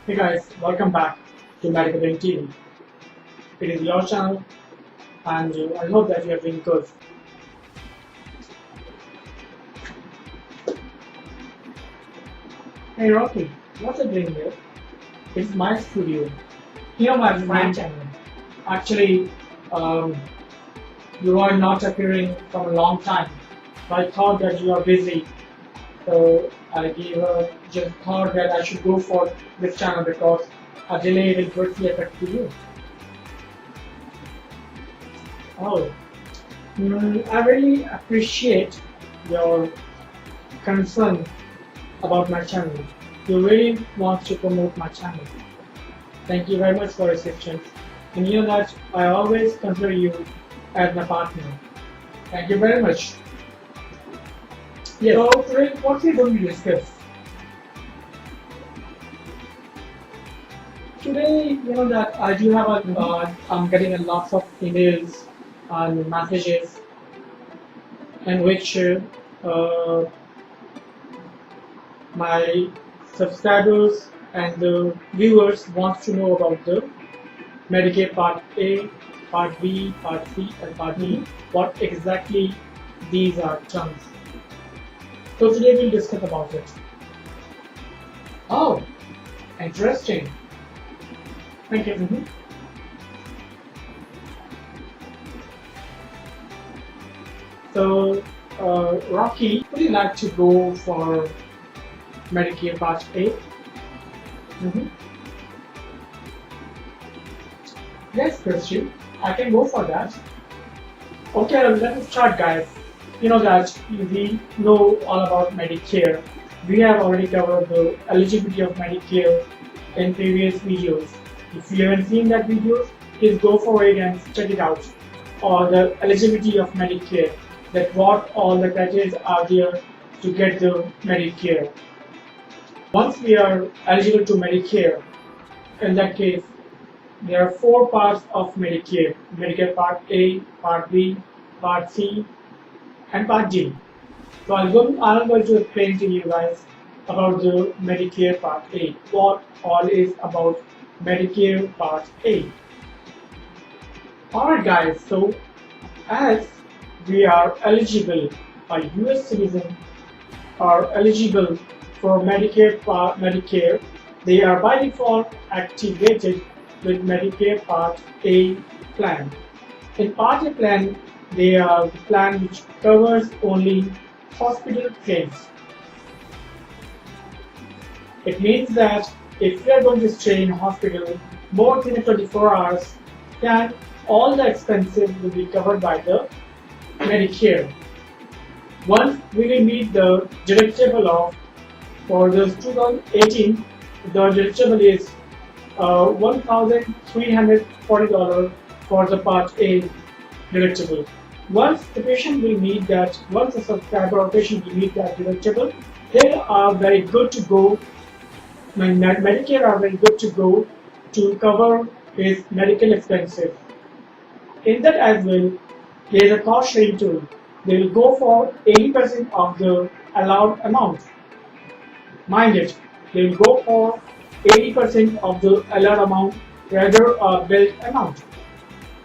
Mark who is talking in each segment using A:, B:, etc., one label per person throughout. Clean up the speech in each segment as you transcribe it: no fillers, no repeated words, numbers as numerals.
A: Hey guys, welcome back to Medical Brain TV. It is your channel and I hope that you are doing good. Hey Rocky, what are you doing here? It's my studio. Here my channel. Actually, um, you are not appearing from a long time. So I thought that you are busy. So I just thought that I should go for this channel because a delay will greatly affect you. Oh, I really appreciate your concern about my channel. You really want to promote my channel. Thank you very much for your assistance. And you know that I always consider you as my partner. Thank you very much. Yes. So today, what we are going to discuss? Today, you know that I do have I'm getting a lot of emails and messages in which my subscribers and the viewers want to know about the Medicare Part A, Part B, Part C, and Part D. What exactly these are terms. So today we'll discuss about it. Oh, interesting. Thank you. So, Rocky, would you like to go for Medicare Part A? Yes, Christian, I can go for that. Okay, let us start, guys. You know that we know all about Medicare. We have already covered the eligibility of Medicare in previous videos. If you haven't seen that video, please go for it and check it out. Or the eligibility of Medicare, that what all the criteria are there to get the Medicare. Once we are eligible to Medicare, in that case, there are four parts of Medicare: Medicare Part A, Part B, Part C, and Part D. So I'm going to explain to you guys about the Medicare Part A. What all is about Medicare Part A. Alright guys, so as we are eligible, a US citizen are eligible for Medicare, they are by default activated with Medicare Part A plan. In Part A plan, they are the plan which covers only hospital claims. It means that if you are going to stay in hospital more than 24 hours, then all the expenses will be covered by the Medicare. Once we will meet the deductible of, for this 2018, the deductible is $1,340 for the Part A deductible. Once the patient will meet that, once the subscriber or patient will meet that deductible, they are very good to go. Medicare are very good to go to cover his medical expenses. In that as well, there is a cost sharing tool. They will go for 80% of the allowed amount. Mind it, they will go for 80% of the allowed amount rather a billed amount.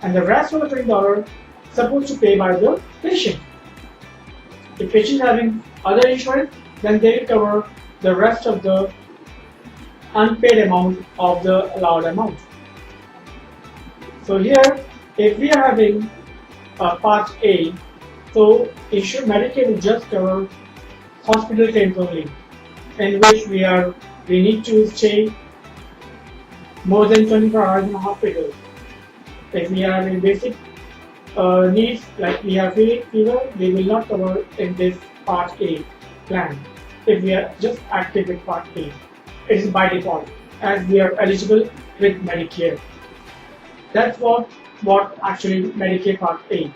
A: And the rest of the $20 supposed to pay by the patient. If patient having other insurance, then they will cover the rest of the unpaid amount of the allowed amount. So here, if we are having Part A, so Medicare will just cover hospital claims only, in which we need to stay more than 24 hours in the hospital. If we are having basic needs like we have fever, they will not cover in this Part A plan. If we are just active with Part A, it is by default as we are eligible with Medicare. That's what actually Medicare Part A.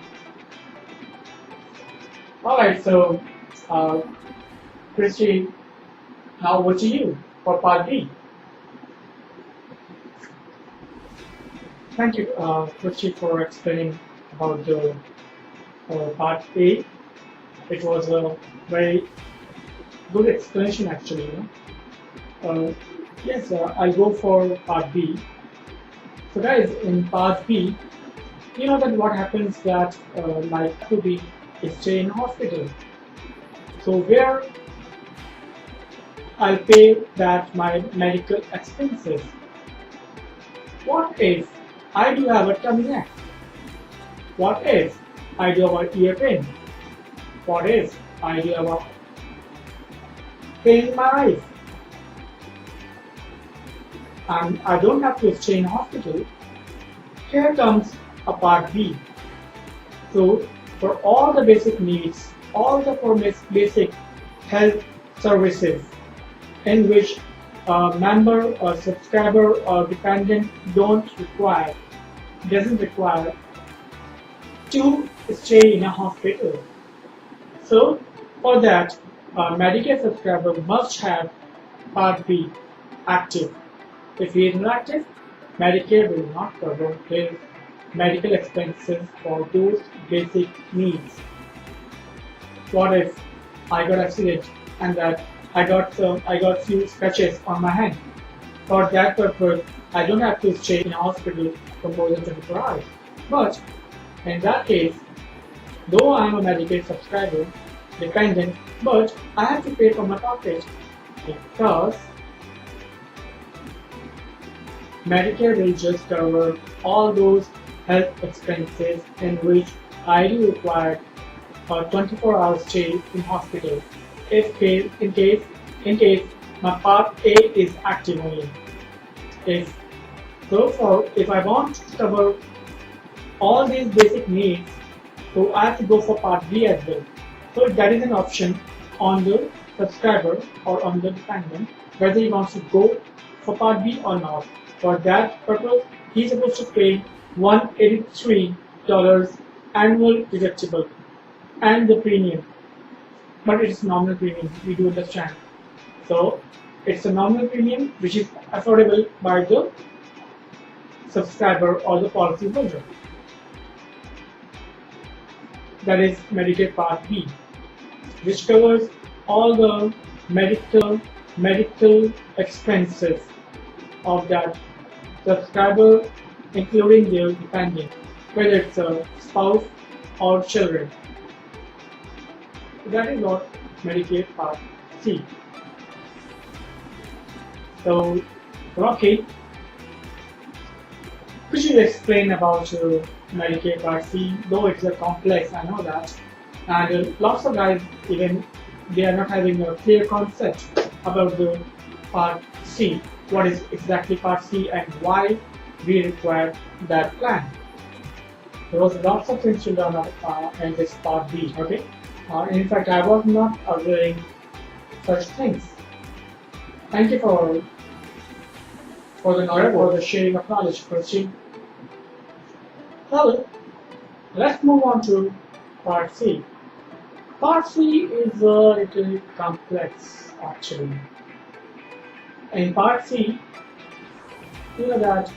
A: Alright, so Christy, now over to you for Part B. Thank you, Christy, for explaining about the Part A. It was a very good explanation actually. Yes, I'll go for part B. So guys, in part B, you know that what happens that like to be stay in hospital. So where I'll pay that my medical expenses. What if I do have a tummy ache? What if I do have a ear pain? What if I do have a pain in my eyes? And I don't have to stay in hospital. Here comes a part B. So for all the basic needs, all the four basic health services in which a member or subscriber or dependent doesn't require to stay in a hospital. So for that, a Medicare subscriber must have Part B active. If he is not active, Medicare will not cover his medical expenses for those basic needs. What if I got accident and that I got few scratches on my hand? For that purpose, I don't have to stay in a hospital for more than 24 hours. But in that case, though I am a Medicaid subscriber, dependent, but I have to pay from my pocket because Medicare will just cover all those health expenses in which I do require a 24-hour stay in hospital. In case my Part A is active only. If I want to cover all these basic needs, so I have to go for Part B as well. So that is an option on the subscriber or on the dependent whether he wants to go for Part B or not. For that purpose, he is supposed to pay $183 annual deductible and the premium. But it is nominal premium, we do understand. So it's a nominal premium which is affordable by the subscriber or the policy holder. That is Medicare Part B, which covers all the medical expenses of that subscriber, including their dependent, whether it's a spouse or children. So that is what Medicare Part C. So, Rocky, could you explain about Medicare Part C? Though it's a complex, I know that, and lots of guys even they are not having a clear concept about the Part C. What is exactly Part C and why we require that plan? There was lots of things to learn in this Part B. Okay, in fact, I was not aware such things. Thank you for the knowledge, for the sharing of knowledge, Christine. Well, let's move on to Part C. Part C is a little complex actually. In Part C, you know that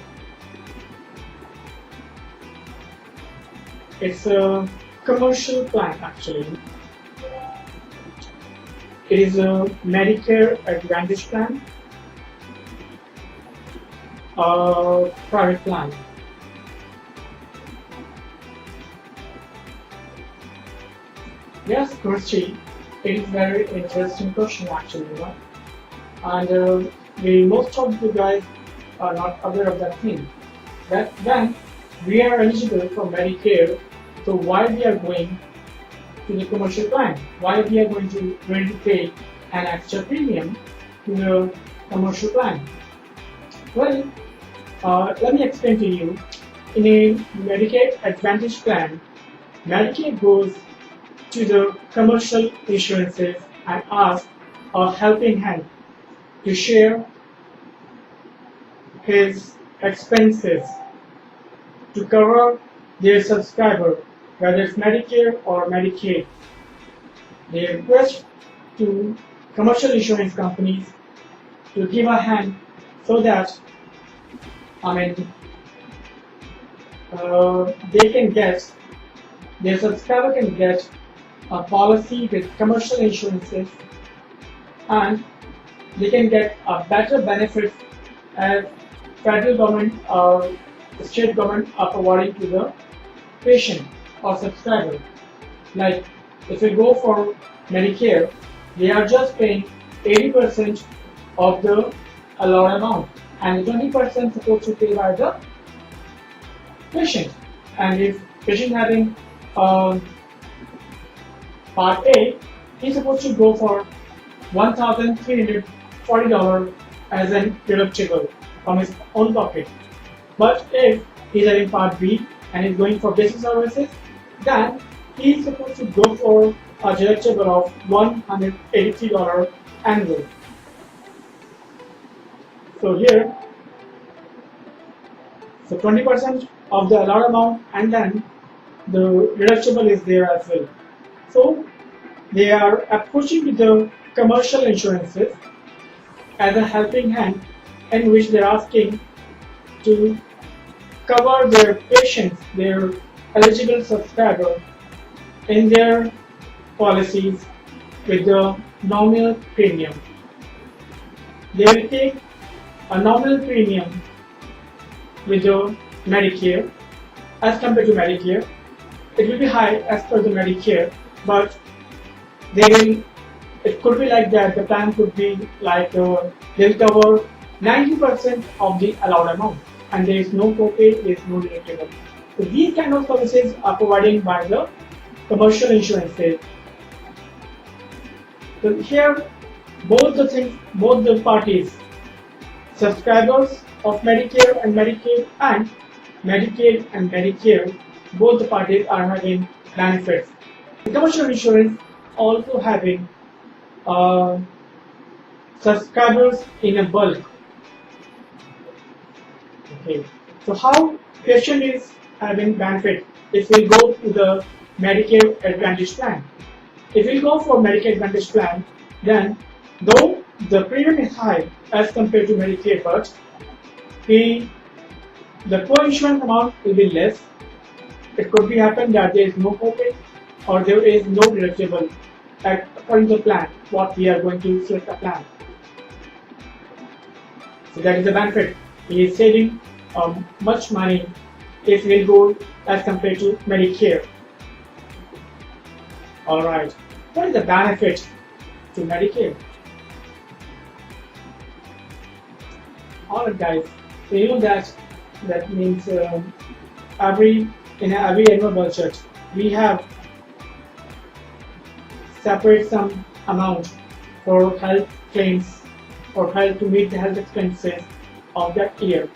A: it's a commercial plan actually. It is a Medicare Advantage plan, a private plan. Yes, Christy, it is very interesting question actually, right? And most of the guys are not aware of that thing. That when we are eligible for Medicare, so why we are going to the commercial plan? Why we are going to really pay an extra premium to the commercial plan? Well, let me explain to you. In a Medicare Advantage plan, Medicare goes to the commercial insurances and asks a helping hand to share his expenses to cover their subscriber, whether it's Medicare or Medicaid. They request to commercial insurance companies to give a hand so that they can get, their subscriber can get a policy with commercial insurances and they can get a better benefit as federal government or state government are providing to the patient or subscriber. Like if we go for Medicare, they are just paying 80% of the allowed amount, and 20% supposed to pay by the patient. And if patient having uh, Part A, he's supposed to go for $1,340 as an deductible from his own pocket. But if he's having Part B and is going for basic services, then he's supposed to go for a deductible of $183 annual. So here, so 20% of the allowed amount, and then the deductible is there as well. So they are approaching with the commercial insurances as a helping hand, in which they are asking to cover their patients, their eligible subscriber, in their policies with the nominal premium. They will take a nominal premium with the Medicare as compared to Medicare. It will be high as per the Medicare, but it could be like that. The plan could be like they'll cover 90% of the allowed amount, and there is no copay, there is no deductible. So these kind of services are provided by the commercial insurances. So here, both the parties, subscribers of Medicare and Medicaid, and Medicaid and Medicare, both the parties are having benefits. The commercial insurance also having subscribers in a bulk. Okay, so how patient is having benefit if we go to the Medicare Advantage plan? If we go for Medicare Advantage plan, then though the premium is high as compared to Medicare, but the co-insurance amount will be less. It could be happen that there is no copay or there is no deductible according to the plan, what we are going to select a plan. So that is the benefit. He is saving much money if we go as compared to Medicare. Alright, what is the benefit to Medicare? Alright guys, so you know that means in every annual budget we have separate some amount for health claims or health to meet the health expenses of that year,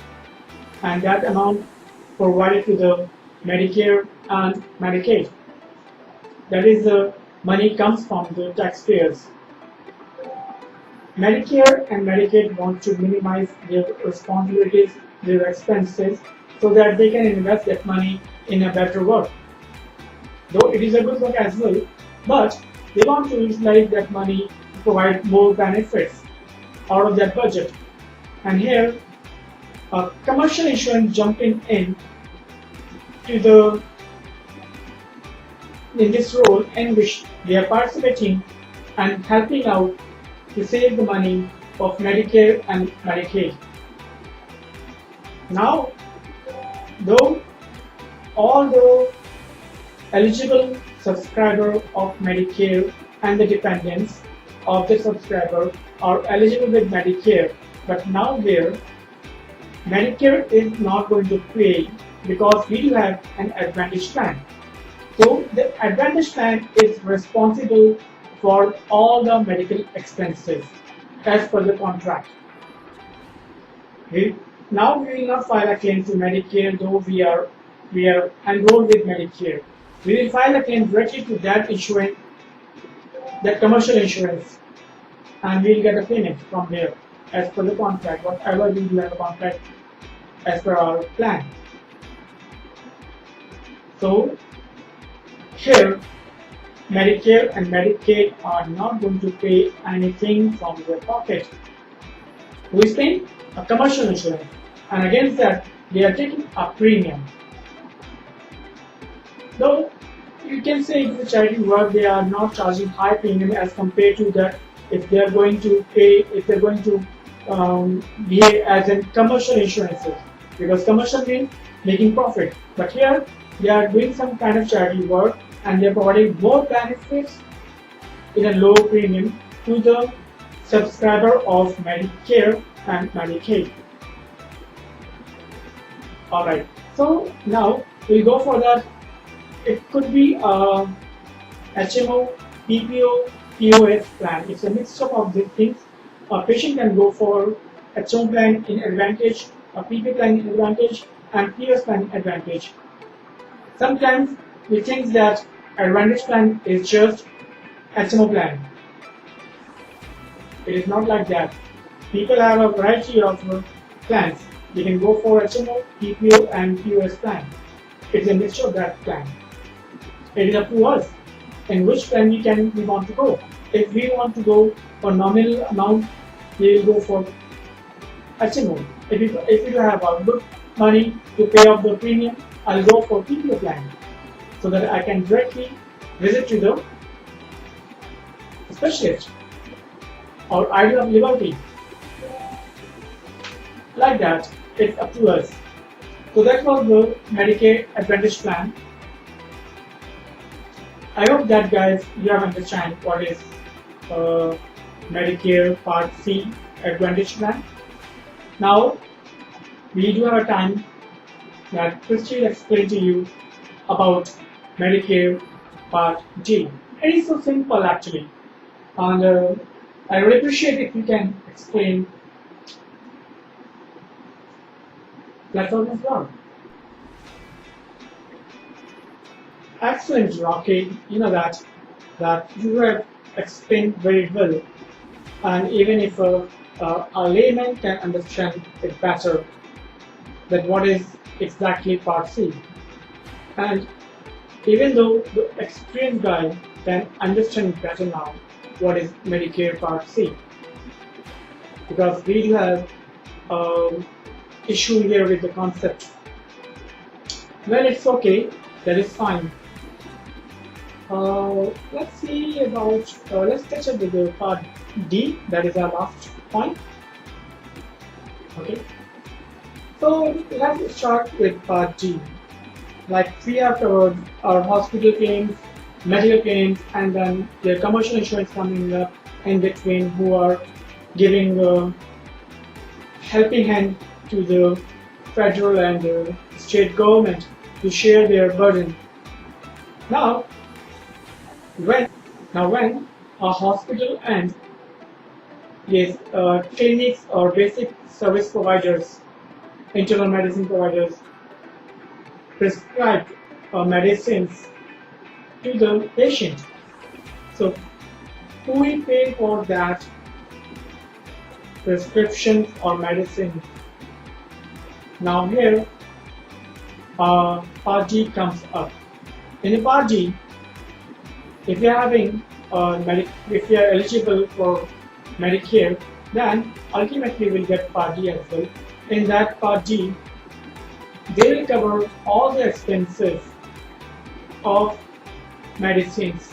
A: and that amount provided to the Medicare and Medicaid. That is the money comes from the taxpayers. Medicare and Medicaid want to minimize their responsibilities, their expenses, so that they can invest that money in a better work. Though it is a good work as well, but they want to utilize that money to provide more benefits out of that budget. And here, commercial insurance jumping in this role, in which they are participating and helping out to save the money of Medicare and Medicaid. Now, although eligible subscriber of Medicare and the dependents of the subscriber are eligible with Medicare, but now here Medicare is not going to pay because we do have an Advantage plan. So the Advantage plan is responsible for all the medical expenses as per the contract. Now we will not file a claim to Medicare, though we are enrolled with Medicare. We will file a claim directly to that insurance, that commercial insurance, and we will get a payment from there as per the contract, whatever we do have a contract as per our plan. So here, Medicare and Medicaid are not going to pay anything from their pocket. Who is paying? A commercial insurance, and against that they are taking a premium. Though you can say it is a charity work, they are not charging high premium as compared to that if they are going to behave as in commercial insurances, because commercial means making profit. But here they are doing some kind of charity work and they are providing more benefits in a low premium to the subscriber of Medicare and Medicaid. Alright, so now we'll go for that. It could be a HMO, PPO, POS plan. It's a mixture of these things. A patient can go for HMO plan in Advantage, a PP plan in Advantage, and POS plan in Advantage. Sometimes we think that Advantage plan is just HMO plan. It is not like that. People have a variety of plans. They can go for HMO, PPO, and POS plan. It's a mixture of that plan. It is up to us in which plan we want to go. If we want to go for nominal amount, we will go for HMO. If you have a good money to pay off the premium, I'll go for PPO plan so that I can directly visit to the specialist or idea of liberty. Like that, it's up to us. So that was the Medicare Advantage plan. I hope that guys you have understand what is Medicare Part C Advantage plan. Now we do have a time that Christy will explain to you about Medicare Part D. It is so simple actually, and I really appreciate if you can explain platform as well. Excellent, Rocky. You know that you have explained very well, and even if a layman can understand it better, that what is exactly Part C, and even though the experienced guy can understand better now what is Medicare Part C, because we do have issue here with the concept. Well, it's okay. That is fine. Let's see about, let's catch up with the part D, that is our last point. Okay, so let's start with part D. Like we have covered our hospital claims, medical claims, and then the commercial insurance coming up in between, who are giving a helping hand to the federal and state government to share their burden. Now, when a hospital and yes, clinics or basic service providers, internal medicine providers prescribe medicines to the patient. So, who will pay for that prescription or medicine? Now here, Part D comes up. In Part D, if you are having if you are eligible for Medicare, then ultimately will get Part D as well. In that Part D, they will cover all the expenses of medicines,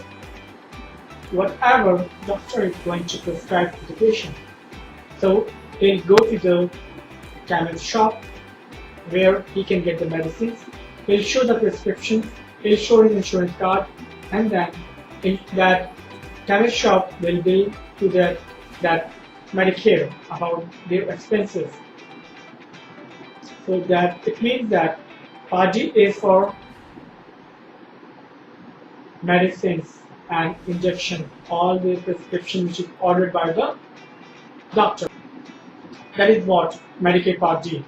A: whatever doctor is going to prescribe to the patient. So he'll go to the chemist shop where he can get the medicines. He'll show the prescriptions, he'll show his insurance card, and then that chemist shop will bill to that Medicare about their expenses. So that it means that Part D is for medicines and injection, all the prescription which is ordered by the doctor. That is what Medicare Part D.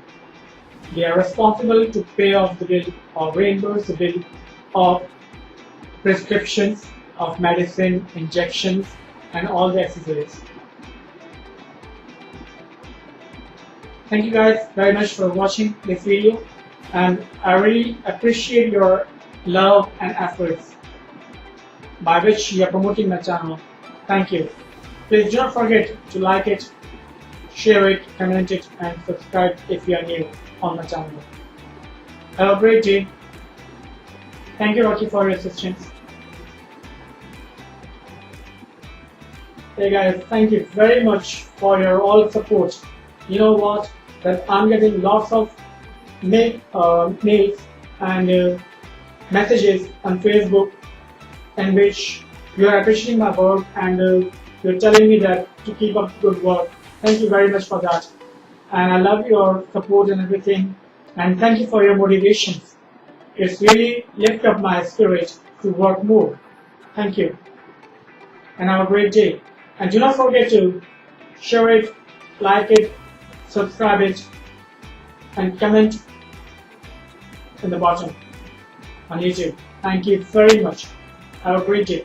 A: They are responsible to pay off the bill or reimburse the bill of prescriptions of medicine, injections, and all the accessories. Thank you guys very much for watching this video, and I really appreciate your love and efforts by which you are promoting my channel. Thank you. Please don't forget to like it, share it, comment it, and subscribe if you are new on my channel. Have a great day. Thank you, Rocky, for your assistance. Hey guys, thank you very much for your all support. You know what? That I'm getting lots of mails and messages on Facebook in which you are appreciating my work and you're telling me that to keep up good work. Thank you very much for that. And I love your support and everything. And thank you for your motivations. It's really lifted up my spirit to work more. Thank you. And have a great day. And do not forget to share it, like it, subscribe it, and comment in the bottom on YouTube. Thank you very much. Have a great day.